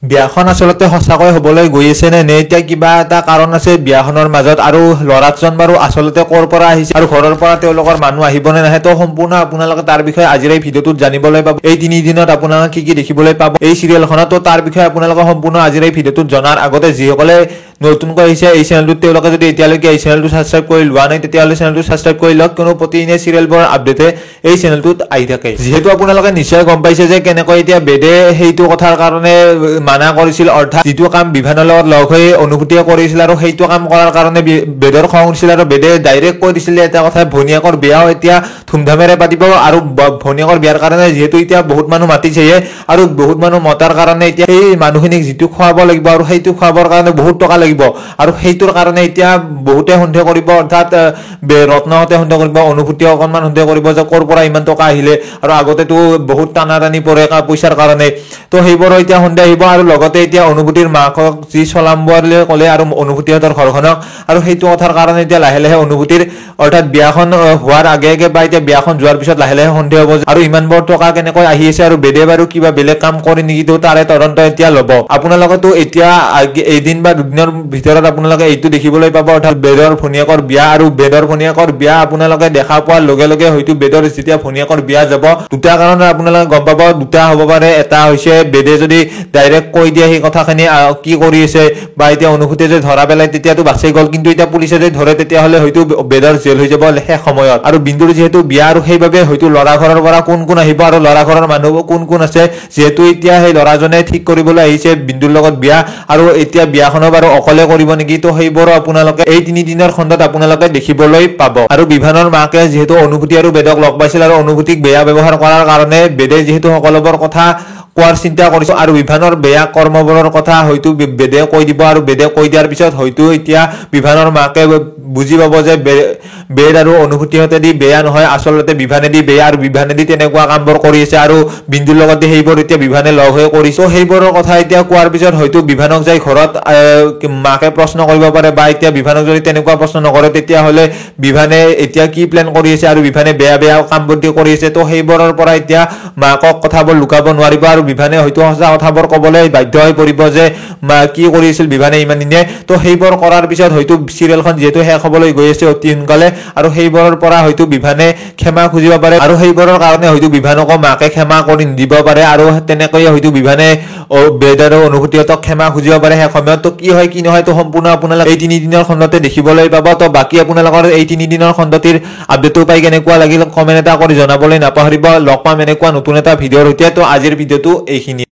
বিয়াখন আসলতে সঁচাকৈ হবলৈ গৈ আছে নে এতিয়া কিবা এটা কাৰণ আছে বিয়াখনৰ মাজত আৰু লৰাজন বাৰু আসলতে কৰ পৰা আহিছে আৰু ঘৰৰ পৰা তেওঁলোকৰ মানুহ আহিব নে নাহে তো সম্পূৰ্ণ আপোনালোকে তাৰ বিষয়ে আজিৰ এই ভিডিঅ'টোত জানিবলৈ পাব এই 3 দিনত আপোনালোকে কি দেখিবলৈ পাব এই সিৰিয়েলখনত তো তাৰ বিষয়ে আপোনালোকে সম্পূৰ্ণ আজিৰ এই ভিডিঅ'টোত জনাৰ আগতে যিসকলে নতুনকৈ আহিছে এই চেনেলটোত তেওঁলোকে যদি এতিয়ালৈকে এই চেনেলটো সাবস্ক্ৰাইব কৰি লোৱা নাই তেতিয়াহ'লে চেনেলটো সাবস্ক্ৰাইব কৰি লওক কোনো প্ৰতিদিনে সিৰিয়েলবোৰৰ আপডেটে এই চেনেলটোত আহি থাকে যেহেতু আপোনালোকে নিশ্চয় গম পাইছে যে কেনেকৈ এতিয়া বেদে সেইটো কথাৰ কাৰণে মানা কৰিছিল অৰ্থাৎ যিটো কাম বিভানৰ লগত লগ হৈ অনুভূতিয়ে কৰিছিল আৰু সেইটো কাম কৰাৰ কাৰণে বেদৰ খং উঠিছিল আৰু বেদে ডাইৰেক্ট কৈ দিছিল এটা কথা ভনিয়াকৰ বিয়াও এতিয়া ধুমধামেৰে পাতিব আৰু ভনিয়াকৰ বিয়াৰ কাৰণে যেহেতু এতিয়া বহুত মানুহ মাতিছে আৰু বহুত মানুহ মতাৰ কাৰণে এতিয়া এই মানুহখিনিক যিটো খোৱাব লাগিব আৰু সেইটো খোৱাবৰ কাৰণে বহুত টকা লাগিব আৰু সেইটোৰ কাৰণে এতিয়া বহুতে সন্দেহ কৰিব অৰ্থাৎ ৰত্নহতে সন্দেহ কৰিব অনুভূতিয়ে অকনমান সন্দেহ কৰিব যে কৰ পৰা ইমান টকা আহিলে আৰু আগতেতো বহুত টানাটানি পৰে পইচাৰ কাৰণে তো সেইবোৰ এতিয়া সন্দেহ আহিব আৰু লগতে এতিয়া অনুভূতিৰ মাকক যি চলাম বুলি ক'লে আৰু অনুভূতিহঁতৰ ঘৰখনক আৰু সেইটো কথাৰ কাৰণে এতিয়া লাহে লাহে অনুভূতিৰ অৰ্থাৎ বিয়াখন হোৱাৰ আগে আগে বা এতিয়া বিয়াখন যোৱাৰ পিছত লাহে লাহে সন্দেহ হ'ব আৰু ইমান বৰ টকা কেনেকৈ আহি আছে আৰু বেদে বাৰু কিবা বেলেগ কাম কৰি নেকি তো তাৰে তদন্ত এতিয়া ল'ব আপোনালোকেতো এতিয়া এদিন বা দুদিনৰ ভিতৰত আপোনালোকে এইটো দেখিবলৈ পাব অৰ্থাৎ বেদৰ ভনিয়াকৰ বিয়া আৰু বেদৰ ভনিয়াকৰ বিয়া আপোনালোকে দেখা পোৱাৰ লগে লগে হয়তো বেদৰ যেতিয়া ভনিয়াকৰ বিয়া যাব দুটা কাৰণত আপোনালোকে গম পাব দুটা হ'ব পাৰে এটা হৈছে বেদে যদি ডাইৰেক্ট কৈ দিয়ে সেই কথাখিনি কি কৰি আছে বা এতিয়া অনুভূতিয়ে যে ধৰা পেলাই তেতিয়াতো বাচি গ'ল কিন্তু এতিয়া পুলিচে যদি ধৰে তেতিয়াহ'লে হয়তো বেদৰ জেল হৈ যাব শেষ সময়ত আৰু বিন্দুৰ যিহেতু বিয়া আৰু সেইবাবে হয়তো ল'ৰা ঘৰৰ পৰা কোন আহিব আৰু ল'ৰা ঘৰৰ মানুহ কোন আছে যেহেতু এতিয়া সেই ল'ৰাজনে ঠিক কৰিবলৈ আহিছে বিন্দুৰ লগত বিয়া আৰু এতিয়া বিয়াখনো বাৰু অকলে কৰিব নেকি তো সেইবোৰ আপোনালোকে এই 3 দিনৰ খণ্ডত আপোনালোকে দেখিবলৈ পাব আৰু বিভানৰ মাকে যেহেতু অনুভূতি আৰু বেদক লগ পাইছিল আৰু অনুভূতিক বেয়া ব্যৱহাৰ কৰাৰ কাৰণে বেদে যেহেতু সকলোবোৰ কথা কোৱাৰ চিন্তা কৰিছো আৰু বিভানৰ বেয়া কৰ্মবোৰৰ কথা হয়তো বেদে কৈ দিব আৰু বেদে কৈ দিয়াৰ পিছত হয়তো এতিয়া বিভানৰ মাকে বুজি পাব যে বেদ আৰু অনুভূতিহঁতে দি বেয়া নহয় আসলতে বিভানে দি বেয়া আৰু বিভানে দি তেনেকুৱা কামবোৰ কৰি আছে আৰু বিন্দুৰ লগতে সেইবোৰ এতিয়া বিভানে লগ হৈ কৰিছে সেইবোৰৰ কথা এতিয়া কোৱাৰ পিছত হয়তো বিভানক যাই ঘৰত মাকে প্ৰশ্ন কৰিব পাৰে বা এতিয়া বিভানক যদি তেনেকুৱা প্ৰশ্ন নকৰে তেতিয়াহ'লে বিভানে এতিয়া কি প্লেন কৰি আছে আৰু বিভানে বেয়া কামবোৰ কৰি আছে তো সেইবোৰৰ পৰা এতিয়া মাকক কথাবোৰ লুকাব নোৱাৰিব আৰু বিভানে হয়তো সঁচা কথাবোৰ ক'বলৈ বাধ্য হৈ পৰিব যে কি কৰি আছিল বিভানে ইমান দিনে তো সেইবোৰ কৰাৰ পিছত হয়তো সিৰিয়েলখন যেহেতু শেষ হ'বলৈ গৈ আছে অতি সোনকালে আৰু সেইবোৰৰ পৰা হয়তো বিভানে ক্ষমা খুজিব পাৰে আৰু সেইবোৰৰ কাৰণে হয়তো বিভানকো মাকে ক্ষমা কৰি নিদিব পাৰে আৰু তেনেকৈয়ে হয়তো বিভানে বেদ আৰু অনুভূতিহঁতক ক্ষমা খুজিব পাৰে শেষ সময়ত তো কি হয় কি নহয় তো সম্পূৰ্ণ আপোনালোকে এই 3 দিনৰ খণ্ডতে দেখিবলৈ পাব তো বাকি আপোনালোকৰ এই 3 দিনৰ খণ্ডটিৰ আপডেটটো পাই কেনেকুৱা লাগিল কমেন্ট এটা কৰি জনাবলৈ নাপাহৰিব লগ পাম এনেকুৱা নতুন এটা ভিডিঅ'ৰ সৈতে তো আজিৰ ভিডিঅ'টো এইখিনি